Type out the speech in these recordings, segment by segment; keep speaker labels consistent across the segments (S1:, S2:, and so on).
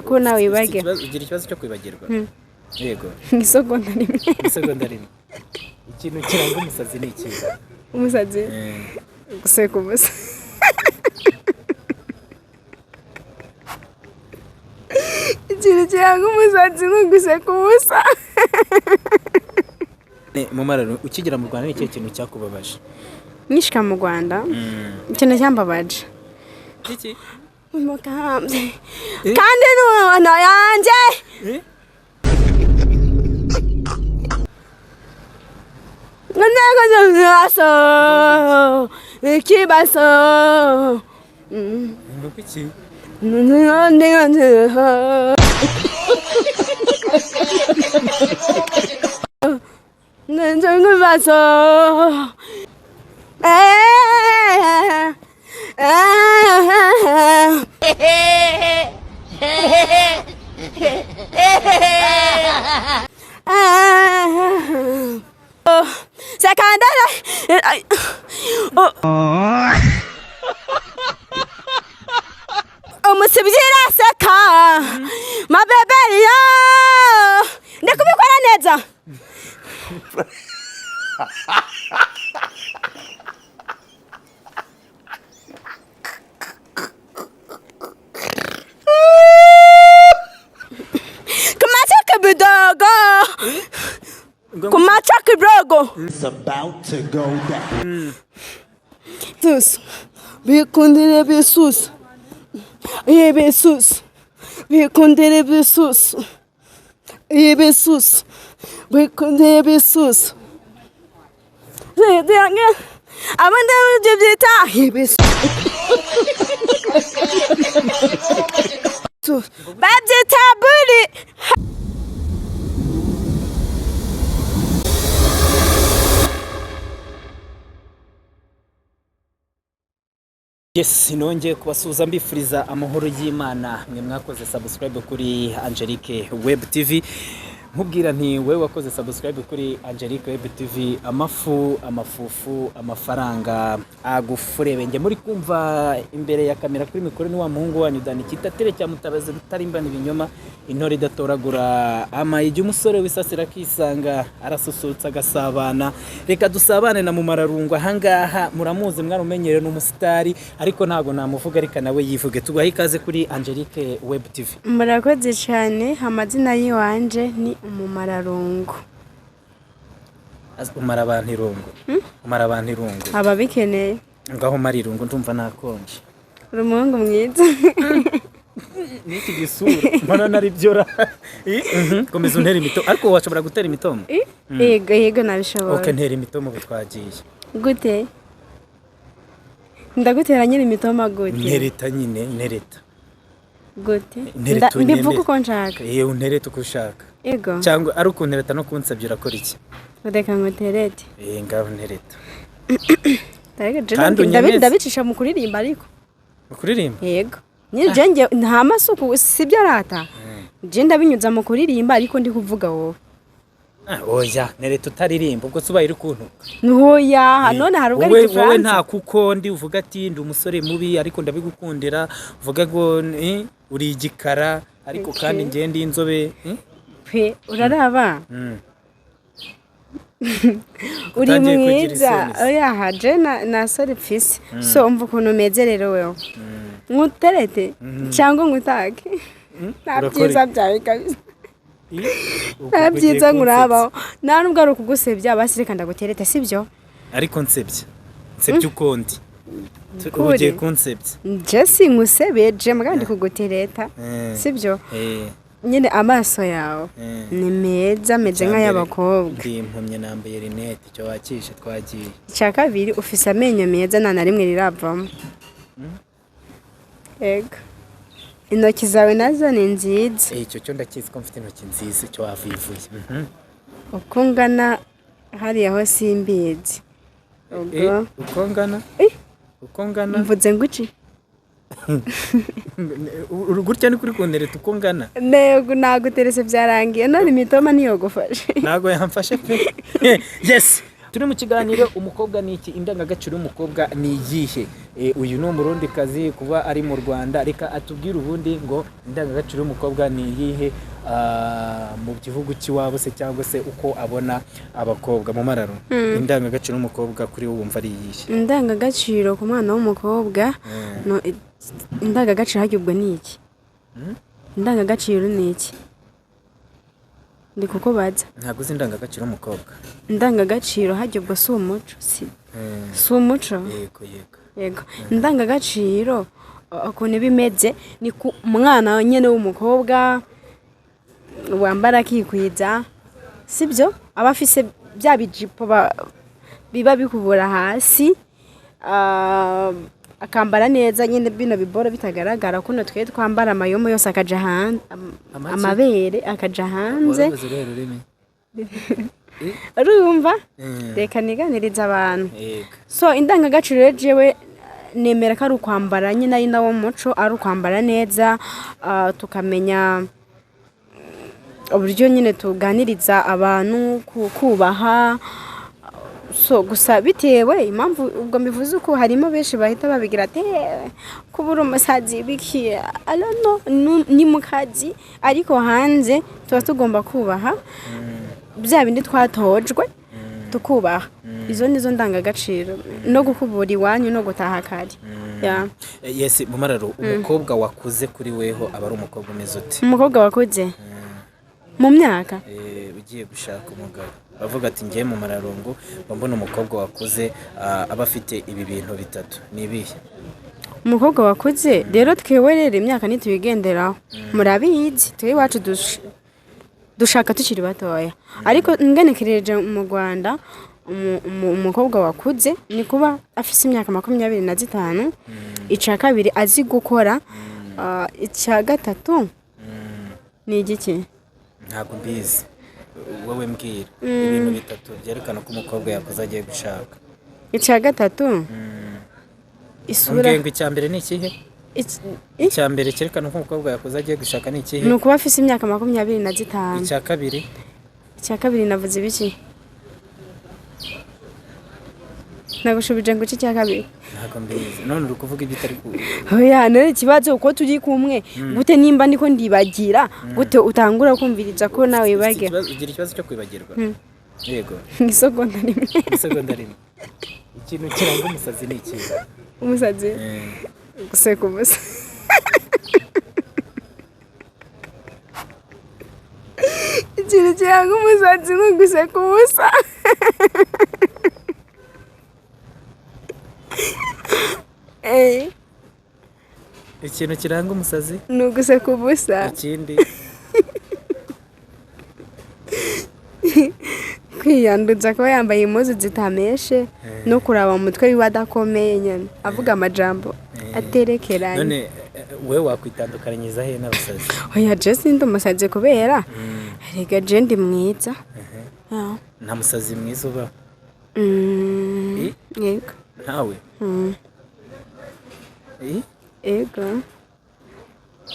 S1: ko nawe wibage
S2: ugira ikibazo cyo kwibagirwa yego
S1: isegonda rimwe
S2: ikintu kiranga umusazi ni iki
S1: umusazi guseka ubusa ikintu kiranga umusazi ni guseka ubusa
S2: mu mararo ukigera mu Rwanda ni ikihe kintu cyakubabaje
S1: nishika mu Rwanda ikintu cyambabaje
S2: iki
S1: umukambye kandi n'uwana yanjye Nanago nyaso ikibaso
S2: Ngukiki
S1: Nanjungubaso Sakandala umusibyira saka mabeberiyo ndakubikora neza kumachaka bidogo kumachaka bidogo
S3: It's about to go down.
S1: Tus bikundire bisus Yebesus bikundire bisus Yebesus bikundire bisus Zedanga amanda byita yebesus babyita buri
S2: Yes, nongeye kubasuhuza mbifuriza amahoro y'Imana mwe mwakoze subscribe kuri Angelique Web TV nkubwira nti wewe wakoze subscribe kuri Angelique Web TV amafufu amafaranga agufurebe muri kumva imbere ya kamera kuri mikoro ni wa muhungu wanyu Dani Kitatere cya Mutabazi rutarimbana ibinyoma intore idatoragura amayije umusore wisasira kisanga arasusurutsa gasabana reka dusabane na mumararungu ahangaha muramuzi mwarumenyere n'umusitari ariko ntago namuvuga ariko nawe yivuge tugaha ikaze kuri Angelique Web TV.
S1: Murakoze cyane amazina yiwanje ni umumararungu
S2: umara abantu irungu umara abantu irungu
S1: ababikeneye
S2: ngaho marirungu ndumva nakonje
S1: uri umuhungu mwiza
S2: niki gisura mbona nari byora komeza untera imitomo ariko washobora gutera imitomo
S1: yego nabishobora
S2: okay ntera imitomo bitwagiye
S1: gute ndagutera nyine imitomo gute
S2: ntereta nyine ntereta
S1: gute
S2: mbivuga
S1: uko nshaka
S2: untereta uko ushaka
S1: yego
S2: cyangwa ari ukuntereta no kunsabye urakora iki
S1: reka ngo nterete
S2: ngaho ntereta
S1: ndabicisha mu kuririmba ariko
S2: mu kuririmba
S1: yego nyine nta masuku sibyo arata je ndabinyuza mu kuririmba ariko ndi kuvuga wowe
S2: oya ntereta utaririmba ubwo subaye iri kuntu
S1: ntoya none hari ubwo ari
S2: wowe nta kuko ndi uvuga ati ndi umusore mubi ariko ndabigukundira uvuga ngo uri igikara ariko kandi ngiye ndi inzobe
S1: pe uraraba uri mwiza oya haje na sore pfisi so umva ukuntu umeze rero wewe nkuterete cyangwa nkutake nta byiza byawe kabisa nta byiza nkurabaho nta nubwo ari ukugusebya basireka ndaguterete sibyo
S2: ariko nsebye ukundi ugiye kunsebya
S1: je sinkusebeje mugandi kugutereta sibyo nyine amaso yawe ni meza ameze nk'ay'abakobwa
S2: ndi impumye nambaye rinete cyo wakishe twagiye
S1: icya kabiri ufise amenyo meza nta na rimwe riravamo yego intoki zawe nazo ni nziza
S2: icyo cyo ndakizi ko mfite intoki nziza cyo wavivuye
S1: uko ngana hariya ho simbizi
S2: uko ngana
S1: mvuze ngo iki
S2: gutya ni kuri kuntereta uko ngana
S1: nego naguterese byarangiye none imitoma niyogufashe
S2: nago yamfashe pe yes turi mu kiganiro umukobwa ni iki, indangagaciro y'umukobwa ni iyihe? Uyu ni umurundi kazi kuba ari mu Rwanda, reka atubwire ubundi ngo indangagaciro y'umukobwa ni iyihe mu gihugu cy'iwabo se cyangwa se uko abona abakobwa mu mararo. Indangagaciro y'umukobwa kuri wowe wumva ari iyihe?
S1: Indangagaciro ku mwana w'umukobwa no indangagaciro hagibwa ni iki? Indangagaciro ni iki? Ndi kukubaza.
S2: Ntabwo uzi indangagaciro y'umukobwa.
S1: Indangagaciro hagibwa si umuco si umuco. Yego. Indangagaciro ukuntu bimeze ni ku mwana nyene w'umukobwa wambara kikwiza, sibyo? Aba afise bya bijipo biba bikubura hasi, akambara neza nyine bino bibora bitagaragara kuno twe twambara amayomo yose akaja hanze, amabere akaja hanze. Urumva? Reka niganiriza abantu. So indangagaciro jewe nemera ko ari ukwambara nyine ari nawo muco, ari ukwambara neza, tukamenya uburyo nyine tuganiriza abantu, kubaha. So gusa bitewe impamvu ubwo mivuze uko harimo benshi bahita babigira ati kubura umusazi biki alano ni mukazi, ariko hanze tuba tugomba kubaha bya bindi twatojwe tukubaha. Izo nizo ndangagaciro, no gukubura iwanyu no gutaha kare.
S2: Yes, mu mararo umukobwa wakuze kuri weho aba ari umukobwa umeze uti?
S1: Umukobwa wakuze mu myaka
S2: ugiye gushaka umugabo bavuga ati ngiye mu mararongo mbona umukobwa wakuze aba afite ibi bintu bitatu, ni ibihe?
S1: Umukobwa wakuze rero twewe rero imyaka nitubigenderaho murabizi twe iwacu dushaka tukiri batoya, ariko ngenekereje mu Rwanda umukobwa wakuze ni kuba afise imyaka 25, icya kabiri azi gukora, icya gatatu ni igiki?
S2: Ntabwo mbizi, wowe mbwira ibintu bitatu byerekana ko umukobwa yakuze agiye gushaka.
S1: Icya gatatu isura.
S2: Ngo icya mbere ni ikihe? Icya mbere cyerekana ko umukobwa yakuze agiye gushaka ni ikihe?
S1: Ni ukuba afise imyaka 25.
S2: Icya kabiri?
S1: Icya kabiri navuze ibiki? Nagushubije ngo iki cya kabiri?
S2: Ntabwo mbizi, none uri kuvuga ibyo utari ku.
S1: Oya none ikibazo uko turi kumwe gute nimba ndiko ndibagira gute utangura kumviriza ko nawe wibagira?
S2: Ugira ikibazo cyo kwibagirwa? Yego.
S1: Isegonda rimwe.
S2: Ikintu kiranga umusazi ni iki?
S1: Umusazi guseka ubusa. Ikintu kiranga umusazi ni guseka ubusa.
S2: Ikintu kiranga umusazi
S1: ni uguseka ubusa.
S2: Ikindi
S1: kwiyanduza ko yambaye impuzu zitameshe no kuraba mu mutwe wiwe adakomeye nyene avuga amajambo aterekeranye.
S2: None wewe wakwitandukanyiriza he n'abasazi?
S1: Oya je sindi umusazi kubera rega je ndi mwiza.
S2: Nta musazi mwiza uba?
S1: Yego.
S2: Ntawe?
S1: Ego.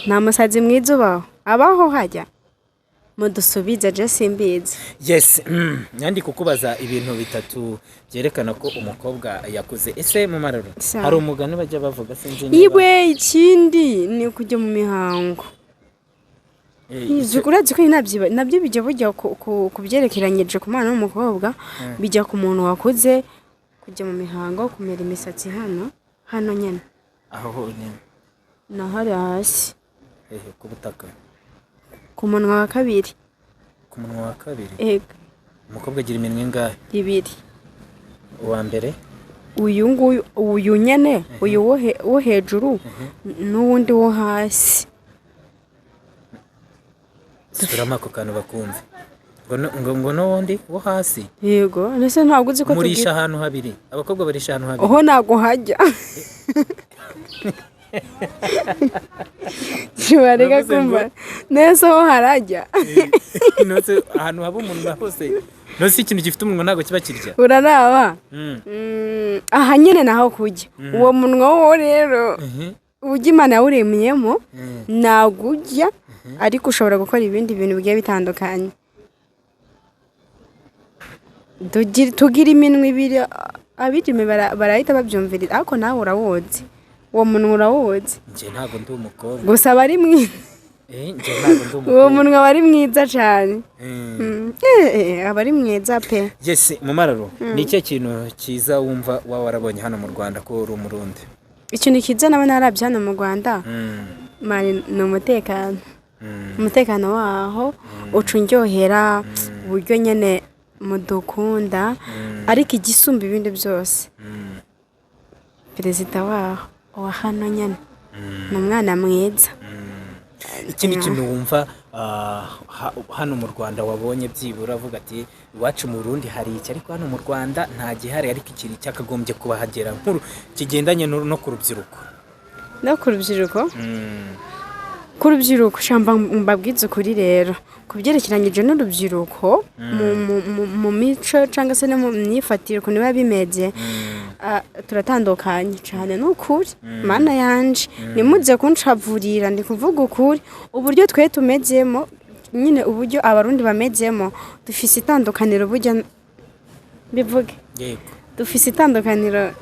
S1: Nta musazi mwiza ubaho? Abaho hajya? Mudusubiza je simbizi.
S2: Yes, nyandi kukubaza ibintu bitatu byerekana ko umukobwa yakuze. Ese mu mararo hari umugani bajya bavuga sinzi niba.
S1: Iwe ikindi ni kujya mu mihango. Izukurazi ko nabyo bijya bujya kubyerekeranyeje ku mwana w'umukobwa, bijya ku muntu wakuze kujya mu mihango, kumera imisatsi hano nyene.
S2: Aho nyene.
S1: Na hari hasi.
S2: Ku butaka.
S1: Ku munwa wa kabiri.
S2: Ku munwa wa kabiri?
S1: Ego.
S2: Umukobwa agira iminwa ingahe?
S1: 2.
S2: Uwa mbere?
S1: Uyu nyene, uyu wo hejuru n'uwundi wo hasi.
S2: Surama ko kantu bakumve. Ngo n'uwundi wo hasi?
S1: Yego, nese ntabwo uzi ko
S2: murisha ahantu habiri. Abakobwa barisha ahantu habiri.
S1: Oho nago hajya. Chibarega kumva. Nese ho harajya.
S2: Nose ahantu haba umuntu hose. Nose ikintu gifite umunwa nago kiba kirya.
S1: Uraraba? Aha nyene naho kujya. Uwo munwa wo rero. Ujimana yawuremyemo nagujya, ariko ushobora gukora ibindi bintu bigiye bitandukanye. tugira iminwa ibiri abijime barahita babyumviriza ariko nawe urawoze uwo munwa urawoze
S2: nje ntago ndi umukobwa
S1: gusa bari mwiza
S2: nje ntago ndi umukobwa
S1: uwo munwa wari mwiza cyane abari mwiza pe
S2: yes mumararo ni cyo kintu kiza wumva warabonye hano mu Rwanda ko uri umurundi
S1: ikintu kiza nawe narabye hano mu Rwanda mari ni umutekano waho ucunyohera uburyo nyene mudukunda ariko igisumba ibindi byose perezida waho wa hano nyene ni umwana mwiza
S2: ikindi kintu wumva hano mu Rwanda wabonye byibura avuga ati iwacu mu Burundi hari iki ariko hano mu Rwanda nta gihari ariko ikiri cyakagombye kuba hagera nkuru kigendanye no ku rubyiruko ku rubyiruko shamba mbabwize kuri rero kubyerekeranyije n'urubyiruko mu mico cyangwa se no mu myifatire ukuntu biba bimeze turatandukanye cyane n'ukuri mana yanje nimuze kuncavurira ndi kuvuga ukuri uburyo twe tumezemo nyine uburyo abarundi bamezemo dufise itandukaniro burya bivuge yego
S1: dufise itandukaniro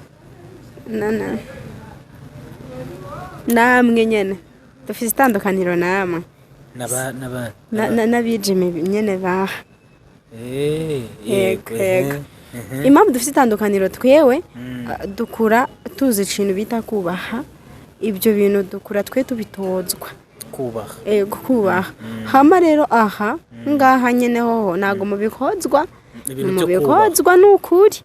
S1: namwe nyene dufise itandukaniro namwe n'abijime nyene baha yego impamvu dufite itandukaniro twewe dukura tuzi ikintu bita kubaha ibyo bintu dukura twe tubitozwa kubaha hama rero aha ngaha nyene hoho ntago mubikozwa n'ukuri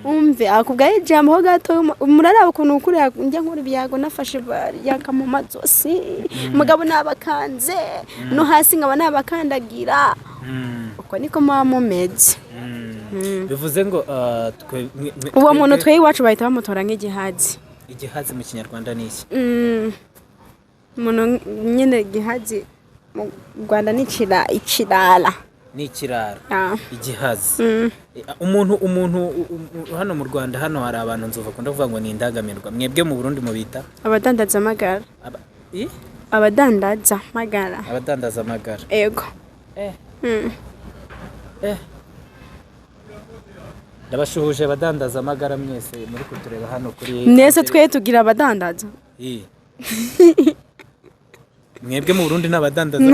S1: umve akubwaye ijambo ho gato muraraba ukuntu ukuri njya nkuri byago nafashe yakamuma zosi mugabo nabakanze no hasi nkaba nabakandagira uko niko mumeze
S2: bivuze ngo
S1: uwo muntu twe iwacu bahita bamutora nk'igihazi
S2: mu kinyarwanda ni iki
S1: umuntu nyine gihazi mu Rwanda ni ikirara
S2: ni ikiraro igihazi umuntu hano mu Rwanda hano hari abantu nzuva kunda kuvuga ngo ni indangamirwa mwebwe mu Burundi mubita
S1: abadandaza amagara abadandaza amagara ego
S2: ndabashuhuje abadandaza amagara mwese muri kutureba hano kuri
S1: nese twe tugira abadandaza
S2: mwebwe mu Burundi n'abadandaza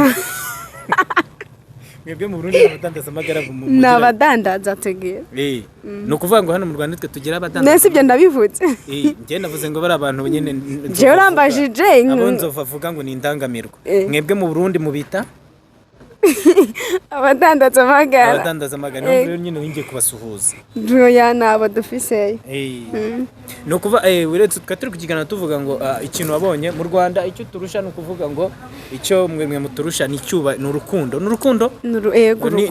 S2: mwebwe mu Burundi n'abadandaza amagara
S1: n'abadandaza tugira
S2: no kuvuga ngo hano mu Rwanda twe tugira abadandaza
S1: nese ibyo ndabivutse
S2: ngiye navuze ngo bari abantu nyene
S1: je urambajije
S2: abonzo bavuga ngo ni indangamirwa mwebwe mu Burundi mubita
S1: abadandaza amagara
S2: rero nyine wingiye kubasuhuza
S1: ya nabo dufise
S2: no kuva wiretse tukaturi kugigana tuvuga ngo ikintu wabonye mu Rwanda icyo turusha no kuvuga ngo icyo mwe muturusha ni cyuba n'urukundo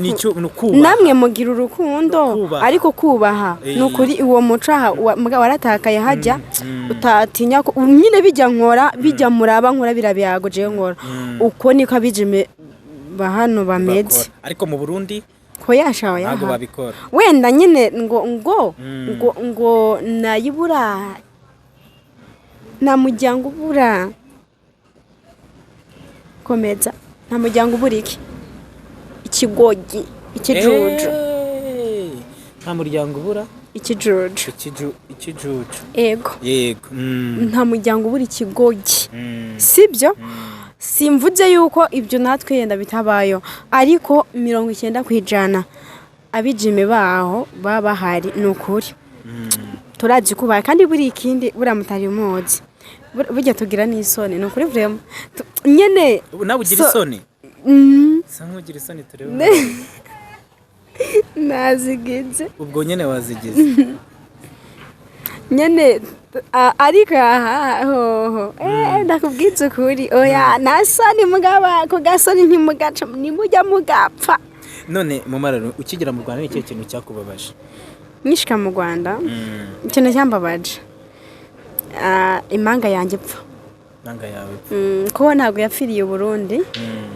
S2: ni cyo nukuba
S1: namwe mugira urukundo ariko kubaha nukuri uwo mucaha mugabo waratakaye hajya utatinya nyine bijya nkora bijya muraba nkora birabyago je nkora uko niko abijime bahano bameze
S2: ariko mu Burundi
S1: ko yashawa
S2: ntago babikora
S1: wenda nyine ngo nayibura na muryango ubura komeza nta muryango ubura ikigogi ikijuju
S2: nta muryango ubura
S1: ikijuju
S2: yego
S1: nta muryango ubura ikigogi sibyo simvuze yuko ibyo natwe yenda bitabayo ariko 90% abijime baho baba hari nukuri turazi kuba kandi buri ikindi buramutari umuzi burya tugira n'isoni nukuri vraiment nyene
S2: nawe ugira isoni sanko ugira isoni turebe
S1: nazigize
S2: ubwo nyene wazigize
S1: nyene ariko hoho ndakubwiza ukuri oya nasoni mugaba ko gasoni ntimugaca nimujya mugapfa
S2: none mu mararo ukigira mu Rwanda n'icyo kintu cyakubabaje
S1: nyishika mu Rwanda ikintu cyambabaje imanga yanjye pfa
S2: imanga yawe
S1: ko ntabwo yapfiriye Burundi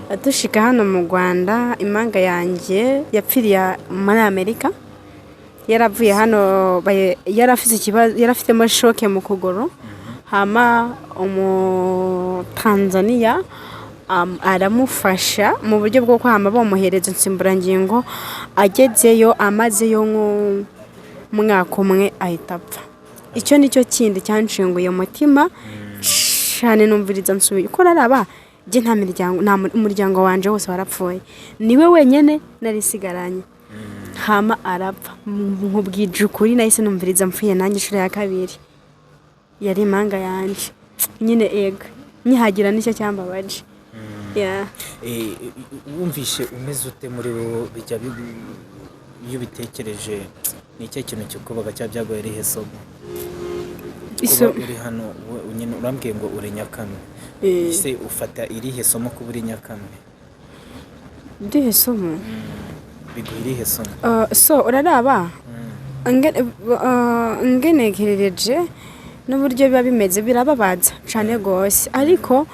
S1: atushika hano mu Rwanda imanga yanjye yapfiriye muri Amerika yaravuye hano yarafise ikibazo yarafitemo shoke mu kugoro hama Tanzania aramufasha mu buryo bwo kwama bamuhereza insimburangingo agezeyo amazeyo nk'umwaka umwe ahita apfa. Icyo nicyo kindi cyanshinguye umutima cyane, numviriza nsubiye ko raraba je nta umuryango wanje wose warapfuye, niwe wenyene narisigaranye hama arapfa. Nkubwije ukuri nahise numviriza mpfuye nanjye inshuro ya kabiri, yari impanga yanje nyine ega nyihagira nicyo cyambabaje.
S2: Wumvishe umeze ute muri wowe bijya iyo bitekereje ni icyo kintu cyukubaga cyabyagoye rihe somo kuba uri hano nyine urambwiye ngo uri Nyakamwe, ese ufata irihe somo kuba uri Nyakamwe?
S1: Ndihe somo
S2: biguha irihe somo?
S1: So uraraba ngenekerereje n'uburyo biba bimeze birababaza cyane gose, ariko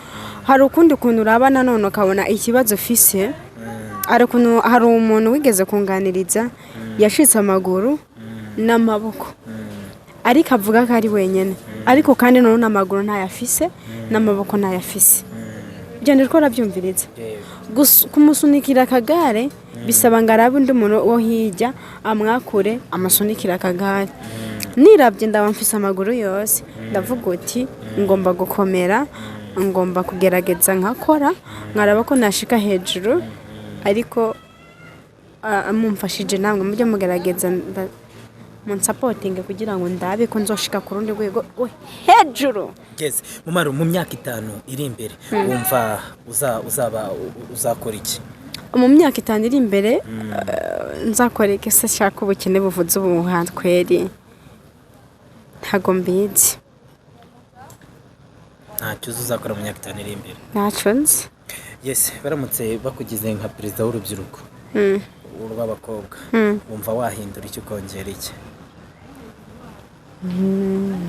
S1: hari ukundi kuntu uraba nanone ukabona ikibazo ufise. Hari umuntu wigeze kunganiriza yashitse amaguru n'amaboko, ariko avuga ko ari wenyene, ariko kandi none n'amaguru ntayafise n'amaboko ntayafise. Ibyo nirwo rabyumviriza kumusunikira akagare bisaba ngo arabe undi muntu wo hirya amwakure amasunikira akagare. Nirabye ndaba mfise amaguru yose, ndavuga uti ngomba gukomera, ngomba kugerageza nkakora nkaraba ko nashika hejuru, ariko mumfashije namwe mujye mugerageza munsapotinge kugira ngo ndabe ko nzoshika ku rundi rwego hejuru.
S2: Yes, mu myaka 5 iri imbere wumva uzakora iki?
S1: Mu myaka 5 iri imbere nzakora iki? Se shaka ubukene buvuze ubuhanzi kweri ntago mbizi.
S2: Ntacyo uzakora mu myaka 5 iri imbere?
S1: Ntacyo nzi.
S2: Yes, baramutse bakugize nka perezida w'urubyiruko urw'abakobwa, wumva wahindura icyo ukongera iki?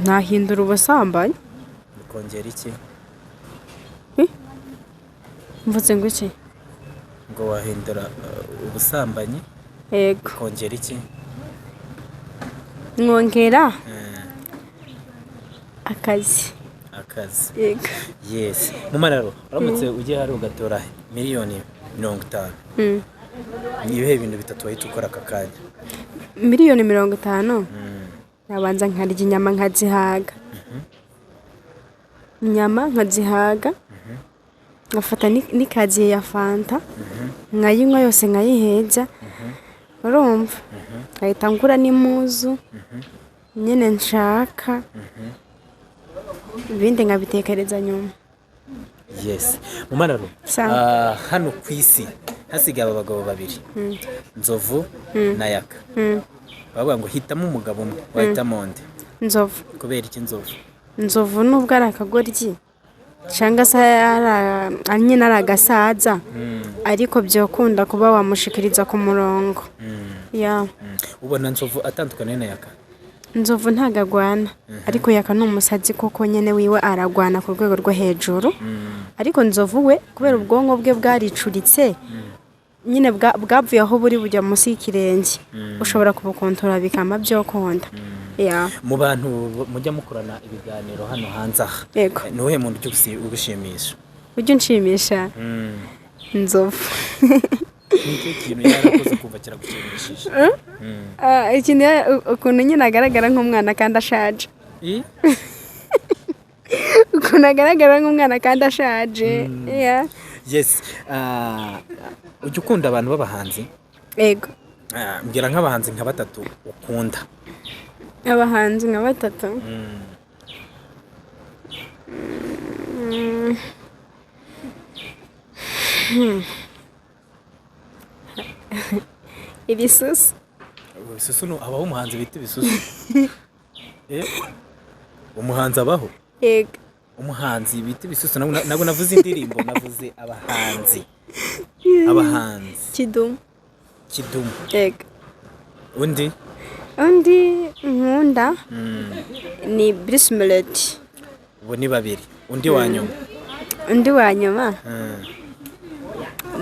S1: Nahindura ubusambanyi.
S2: Ukongera iki?
S1: Mvuze ngo iki?
S2: Ngo wahindura ubusambanyi?
S1: Yego.
S2: Ukongera iki?
S1: Mwongera akazi. Yego.
S2: Yes. Mumararo uramutse ugiye hari ugatora miliyoni 50. Nibihe bintu bitatu wahita ukora aka kanya?
S1: Miliyoni 50. Nabanza nkarya inyama nkazihaga. Inyama nkazihaga. Ngafata n'ikaziye ya fanta. Nkayinywa yose nkayiheza. Urumva? Nkahita ngura n'imuzu. Nyene nshaka. Ibindi nkabitekereza nyuma.
S2: Yes. Mumararo hano ku isi hasigaye abagabo babiri, Nzovu na Yaka. Bavuga ngo hitamo umugabo umwe, wahitamo nde?
S1: Nzovu.
S2: Kubera iki Nzovu?
S1: Nzovu nubwo ari akagoryi cyangwa se nyine ari agasaza, ariko byokunda kuba wamushikiriza ku murongo.
S2: Ubona Nzovu atandukanye na Yaka?
S1: Nzovu ntagagwana, ariko Yaka n'umusazi koko nyene wiwe aragwana ku rwego rwo hejuru. Ariko Nzovu we kubera ubwonko bwe bwaricuritse nyine bwavuye aho buri bujya munsi y'ikirenge, ushobora kubukontora bikama byo konda.
S2: Mu bantu mujya mukorana ibiganiro hano hanze aha, nuhe muntu ugushimisha? Ujye
S1: unshimisha? Nzovu.
S2: Nicyo kintu yarakoze kuva kera gushimishije.
S1: Ikintu ukuntu nyine agaragara nk'umwana kandi ashaje. Ukuntu agaragara nk'umwana kandi ashaje.
S2: Yes. Ujya ukunda abantu b'abahanzi?
S1: Yego.
S2: Mbwira nk'abahanzi nka 3 ukunda.
S1: Abahanzi nka 3? Ibisusu.
S2: Ibisusu abaho umuhanzi bita ibisusu? Umuhanzi abaho?
S1: Yego.
S2: Umuhanzi bita ibisusu nabo navuze indirimbo, navuze abahanzi. Abahanzi.
S1: Kidumu. Yego.
S2: Undi
S1: nkunda ni Bruce Melody.
S2: Ubu ni babiri. Undi wanyuma?
S1: Undi wanyuma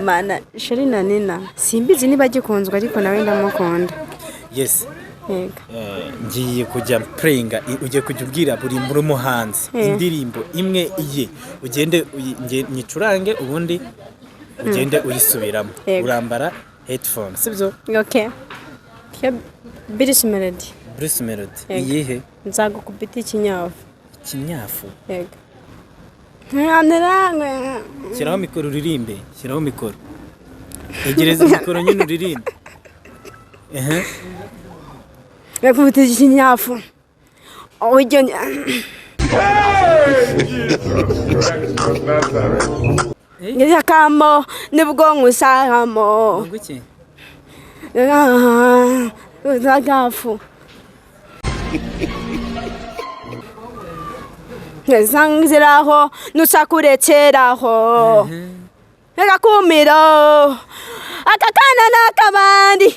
S1: mana Sherina Nina, simbizi niba gikunzwe ariko nawe ndamukunda.
S2: Yes. ngiye kujya prayinga ugiye kujya ubwira buri muri muhanzi indirimbo imwe iye ugende nyicurange ubundi ugende uyisubiramo urambara headphones sibyo
S1: okay Bruce Melody
S2: iyihe
S1: nzagukubita ikinyafu yego
S2: shyiraho mikoro uririmbe shyiraho mikoro egereza mikoro nyine uririmbe
S1: nakubita ikinyafu ujye Nizakamo nibwonko usahamo
S2: nguki
S1: Zagafu Nezangiraho nusakurekeraho Nagakumiro akakana nakabandi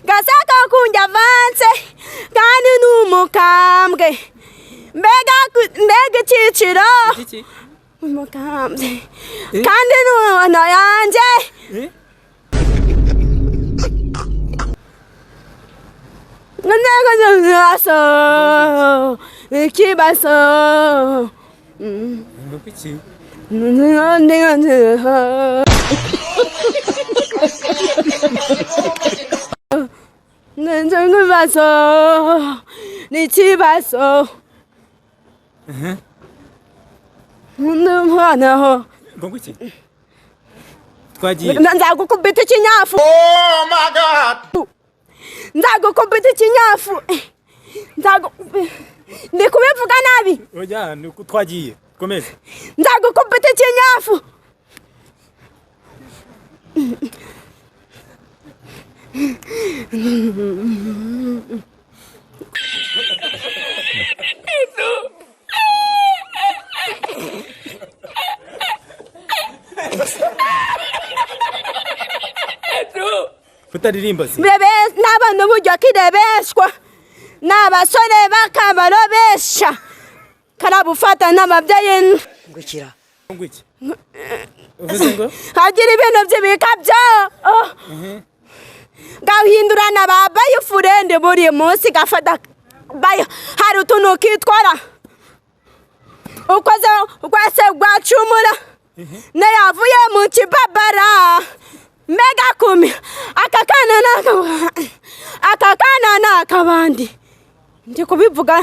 S1: gasaka kunja avance kandi numukambwe mbega ciciro umukambwe kandi nubona yanje Nnego nyaso ikibaso
S2: nguki
S1: Nzengubaso nichibaso Ndumhanaho
S2: nguki twagiye
S1: nzagukubita ikinyafu
S3: Oh my God!
S1: nzagukubita ikinyafu ndi kubivuga nabi
S2: oya nuko twagiye komeza
S1: nzagukubita ikinyafu
S2: utaririmba se
S1: bebe n'abantu buryo kirebeshwa n'abasore bakabarobesha karabufata n'ababyeyi
S4: ngukira
S2: nguki uvuze ngo
S1: hagira ibintu by'ibikabyo gahindurana babaye furende buri munsi gafata bayo hari utuntu kitwara ukoze rwase rwacumura ne yavuye mu kibabara mega kumi akakana nakabandi ndi kubivuga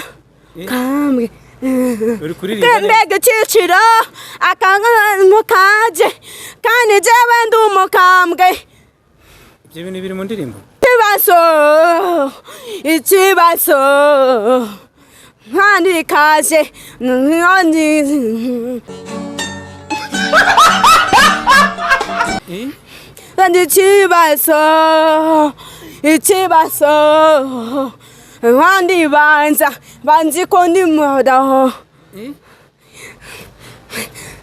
S1: kambwe
S2: uri kuririmba
S1: mbega ciciro akamukaje kandi jewe ndi umukambwe
S2: ibyo bintu biri mu ndirimbo
S1: ikibazo kandi kaje ikibazo kandi banzi ko ndi mudaho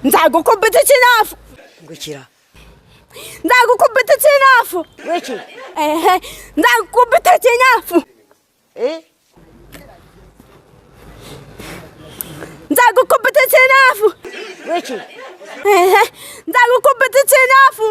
S1: nzagukubita ikinyafu
S4: ngukira
S1: nzagukubita ikinyafu
S4: wiki
S1: nzagukubita ikinyafu nzagukubita ikinyafu
S4: wiki
S1: nzagukubita ikinyafu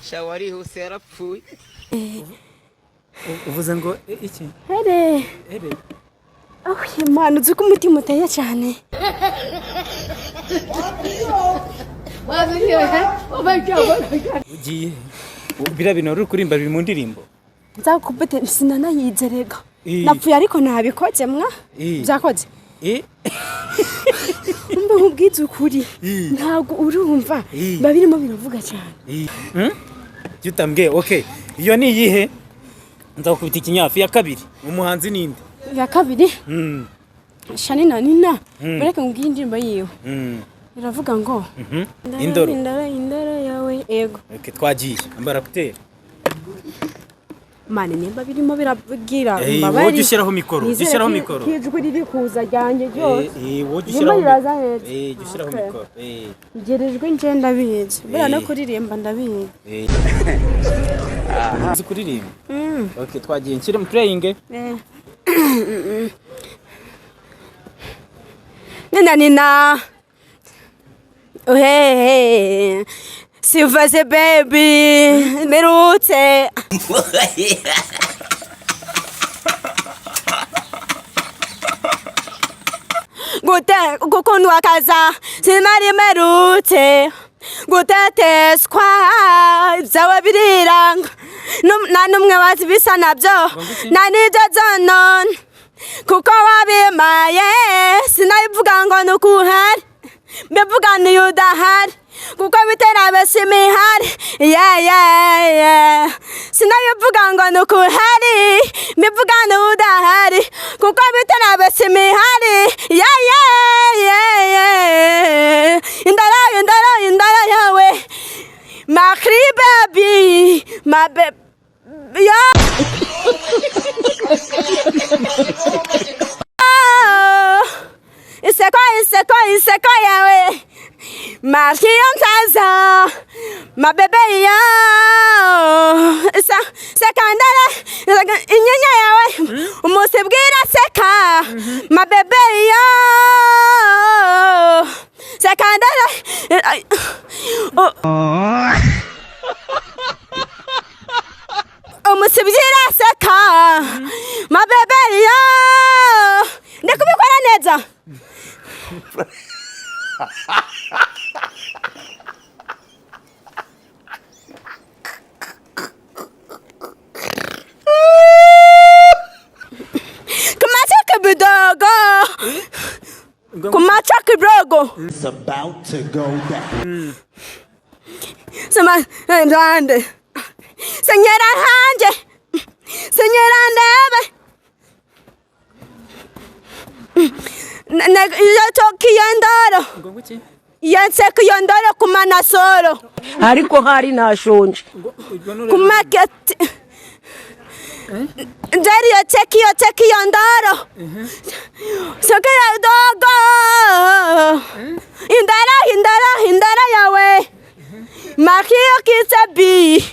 S4: shawari husera pfuye
S2: uvuze ngo iki
S1: Here Imana uzi ko umutima uteye cyane
S2: ugiye bira bintu uri kurimba biri mu ndirimbo
S1: nzakubite sinanayizerega napfuye ariko nabikoze mwa byakoze umbe nkubwize ukuri ntago urumva babirimo biravuga cyane
S2: Jutambwe okay iyo ni yihe nzakubita ikinyafu ya kabiri umuhanzi ninde
S1: ya kabiri Shani na Nina bareka ngubwiye indirimbo yiwe iravuga ngo
S2: indoro
S1: indoro yawe ego
S2: okay twagiye ambara kutera
S1: mani nimba birimo biravugira
S2: wowe ushyiraho mikoro
S1: kijwi riri kuza ryanjye ryose
S2: wowe ushyiraho
S1: mikoro ngerijwe nje ndabizi bura no kuririmba ndabizi
S2: uzi kuririmba okay twagiye nshyire mu playing
S1: nina hey Silver baby merute gukundwa kaza sinari merute guteteswa ibyawe biriranga nta n'umwe wazi bisa nabyo nta n'ibyo zonona kuko wabimaye sinabivuga ngo ni ukuhari mbivuga ni udahari kuko bitera bese imihari sinabivuga ngo ni ukuhari mbivuga ni udahari kuko bitera bese imihari indara yawe Makri baby my baby Iseko yawe Mariontaza my baby yo sekandara inyanya yawe umusibwira seka my baby yo sekandara umusibwira seka my baby yo ndikubikora neza Kumacha kidogo.
S3: It's about to go down.
S1: Sama ndande. Senyera hanje. Senyera ndebe. Yotoki yandoro. Yanseko yandoro kumana soro.
S5: Ariko hari nashonje.
S1: Kumaketi. Ndari yoteki yandoro. Sokera dogo. Indara yawe. Makio kisabi.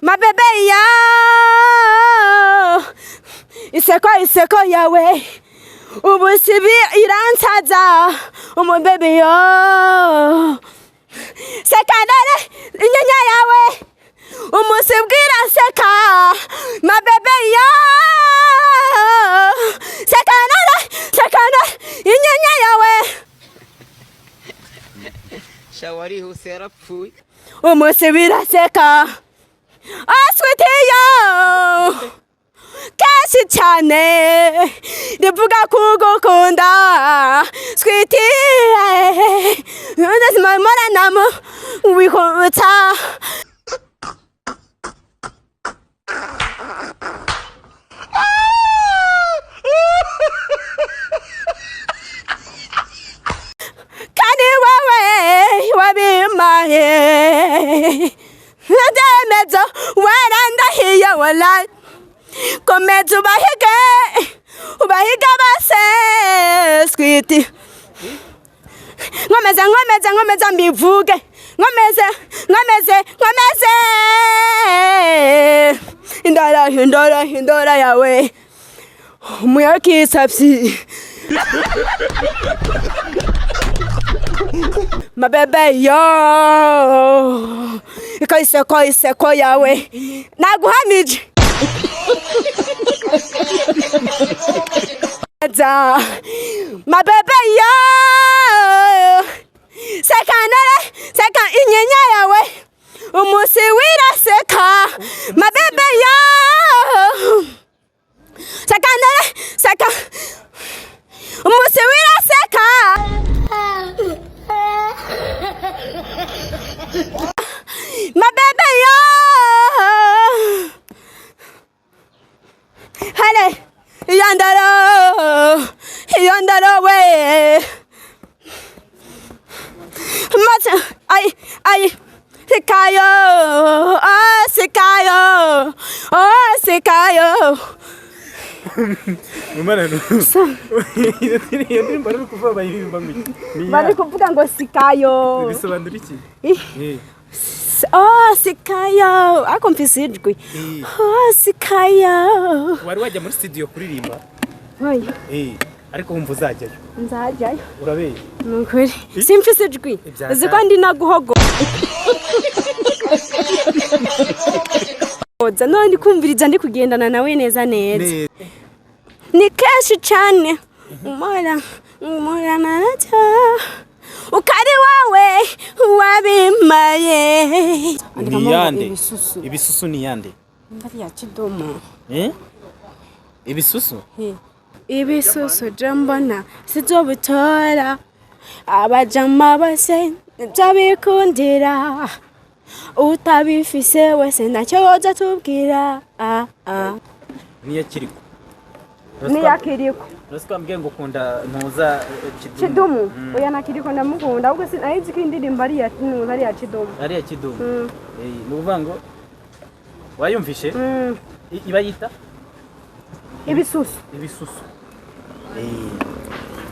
S1: My baby ya. Iseko yawe. Ubusibi irantaza. My baby yo. Sekandare inyanya yawe. Umusibwira seka. My baby yo. Sekandare inyanya yawe.
S4: Shawari husera pfui.
S1: Umusibira seka. Sweetie yo. Kashi cyane. Ndivuga kugukunda. Sweetie. Ndazimara namo wikota. Kani wewe wabimaye Demezo waranda hiya wala Komezu ubahige base Squiti Ngomeza mbivuge Ngomeze Indora yawe Muyaki sapsi My baby yo Iseko yawe Naguhamiji My baby yo Seka inyenya yawe Umusiwira seka My baby yo Seka Umusiwira seka My baby yo Hale Yandaro we Mata Sikayo oh sikayo
S2: Mumana no. Iyo ndirimbo ari kuvuga bayiririmba ngo.
S1: bari kuvuga ngo sikayo
S2: Bisobanura iki?
S1: oh sikayo ako mfise ijwi oh sikayo
S2: Wari wajya muri studio kuririmba?
S1: oya
S2: Ariko wumva uzajyayo.
S1: nzajyayo
S2: Urabeye?
S1: nukuri simfise ijwi uziko ndi naguhogo oza none kumviriza ndi kugendana nawe neza neza ni kenshi cyane umora nacyo ukari wawe wabimaye
S2: Ni yande? Ibisusu ni yande?
S1: mbari ya kidomo
S2: Ibisusu?
S1: ibisusu jambona sizo butora abajama bose nibyo bikundira utabifise wese ntacyo woza tubwira
S2: Niya kiriko.
S1: niya kiriko
S2: Ruswa mbwiye ngo ukunda ntuza
S1: kidumu oya na kiriko ndamukunda ahubwo sinayizi ko indirimbo ari ya ntuza ari ya kidumu
S2: ari ya kidumu. Ni ukuvuga ngo wayumvishe iba yita
S1: ibisusu
S2: ibisusu.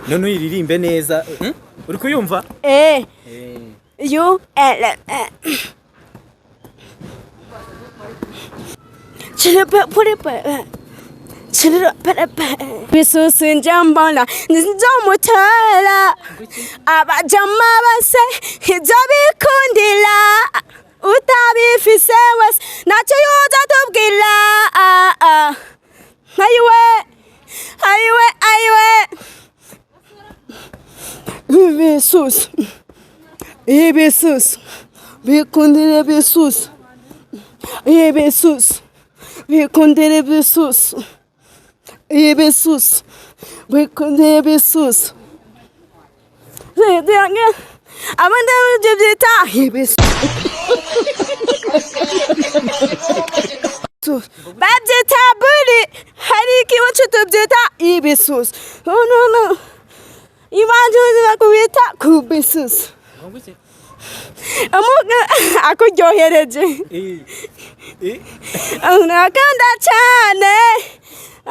S2: None uyiririmbe neza. Uri kuyumva?
S1: you bisusu njambona nzomutera abajama bose ibyo bikundira utabifise wese ntacyo yoza tubwira ayiwe ibisusu bikundira ibisusu bikundira ibisusu bikundira ibisusu abandi ibyo byita ibisusu babyita buri hari ikibazo tubyita ibisusu ibanze bakubita ku bisusu akuryohereje urakunda cyane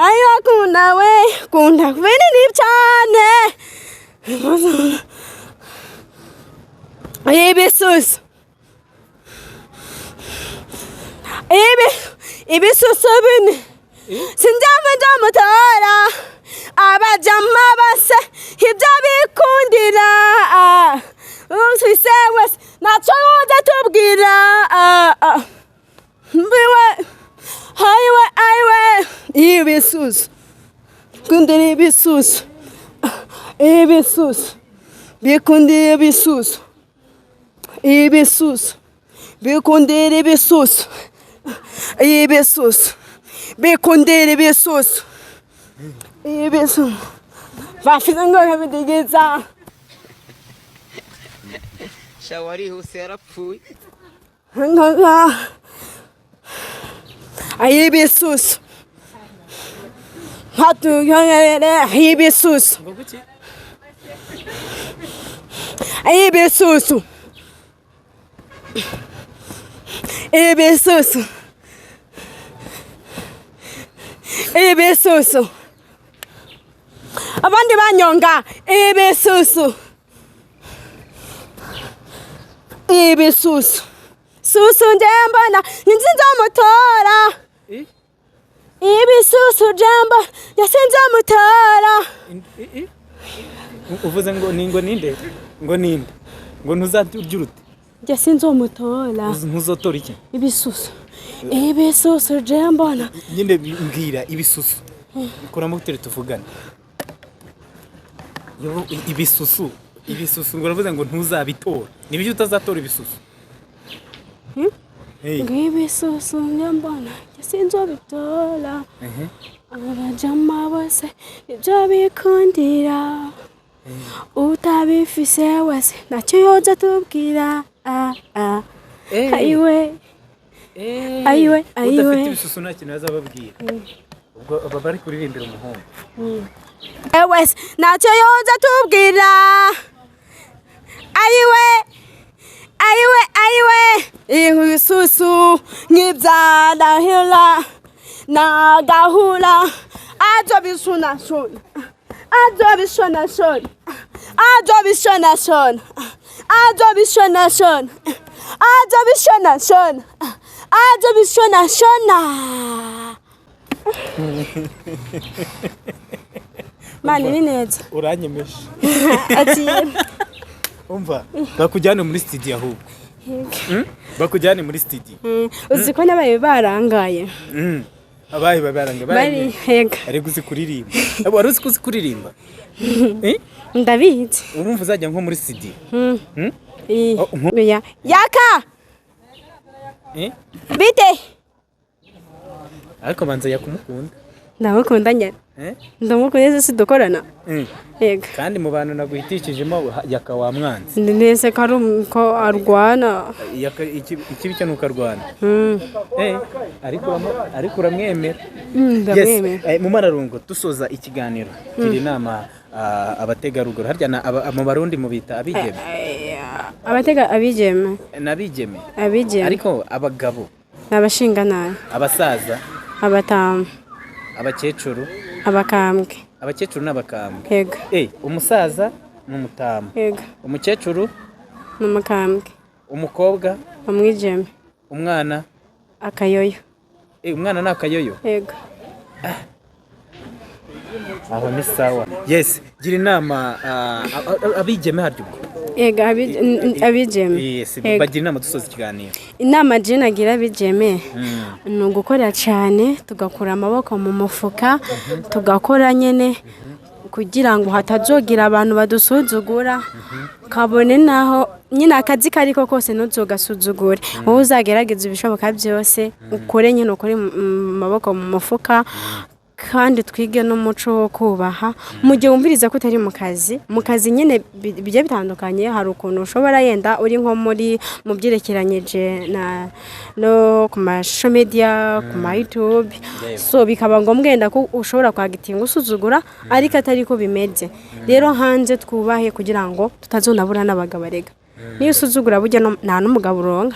S1: ayo akunda we kunda binini cyane ibisusu ibisusu bine sinjyamutora abajama bose ibyo bikundira umfise wese ntacyo woza tubwira mbiwe ayiwe ibisusu kundira ibisusu bikundira ibisusu bikundira ibisusu bikundira ibisusu bafite ngo bidigeza
S4: shawari huse yarapfuye
S1: ibisusu hatuyongere ibisusu abandi banyonga ibisusu susu njembona nzinza mutora ibisusu jamba yasinza mutora
S2: uvuze ngo ninde ngo ntuzarya urute
S1: yasinza mutora
S2: ntuzotora iki
S1: ibisusu jembona
S2: nyine mbwira ibisusu kuramo utere tuvugane ibisusu ngo uravuze ngo ntuzabitora nibyo utazatora ibisusu
S1: ibisusu njembona yasinza bitora abajama bose ibyo bikundira utabifise wese ntacyo yoza tubwira ayiwe
S2: udafite ibisusu nta kintu yazababwira ubwo baba bari kuririmbira umuhungu
S1: wese ntacyo yoza tubwira ayiwe ibisusu nk'ibyarahira nagahura azobishonashona azobishonashona azobishonashona azobishonashona azobishonashona azobishonashona mani ni neza
S2: uranyemeje
S1: ati
S2: umva bakujyane muri studio ahubwo bakujyane muri studio
S1: uzi ko nabaye barangaye
S2: abaye babaranga
S1: bari hega
S2: ari guzi kuririmba wari uzi kuzi kuririmba
S1: ndabizi
S2: urumva uzajya nko muri studio
S1: ya yaka bite
S2: ariko banza yakumukunda
S1: ndamukunda nyane ndamukunda se dukorana yega
S2: kandi mu bantu naguhitikijemo yaka wa mwanzi
S1: nese ko arwana
S2: ikibi cyo nuko arwana ariko uramwemera
S1: ndamwemera
S2: mu mararungo dusoza ikiganiro kiri inama abategarugori harya mu barundi mu bita abigeme
S1: abigeme
S2: nabigeme
S1: ariko
S2: abagabo
S1: nabashinga nabi
S2: abasaza
S1: abatamu
S2: abakecuru
S1: abakambwe
S2: abakecuru n'abakambwe
S1: yego
S2: umusaza n'umutamu
S1: yego
S2: umukecuru
S1: n'umukambwe
S2: umukobwa
S1: umwijeme
S2: umwana
S1: akayoyo
S2: umwana ni akayoyo
S1: yego
S2: aho ni sawa yes gira inama abigeme haryo
S1: yego abigeme
S2: yes bagira inama dusoza ikiganiro
S1: inama je nagira abigeme ni ugukora cyane tugakura amaboko mu mufuka tugakora nyene kugira ngo hatazogira abantu badusuzugura kabone naho nyine akazi kariko kose ntuzogasuzugure wowe uzagerageza ibishoboka byose ukore nyine ukore maboko mu mufuka kandi twige n'umuco wo kubaha mu gihe wumviriza ko utari mu kazi nyine bijye bitandukanye hari ukuntu ushobora yenda uri nko mu byerekeranyije no ku social media ku ma YouTube so bikaba ngombwa yenda ko ushobora kwagitinga usuzugura ariko atari ko bimeze rero hanze twubahe kugira ngo tutazonabura n'abagabo rega niyo usuzugura burya nta n'umugabo uronka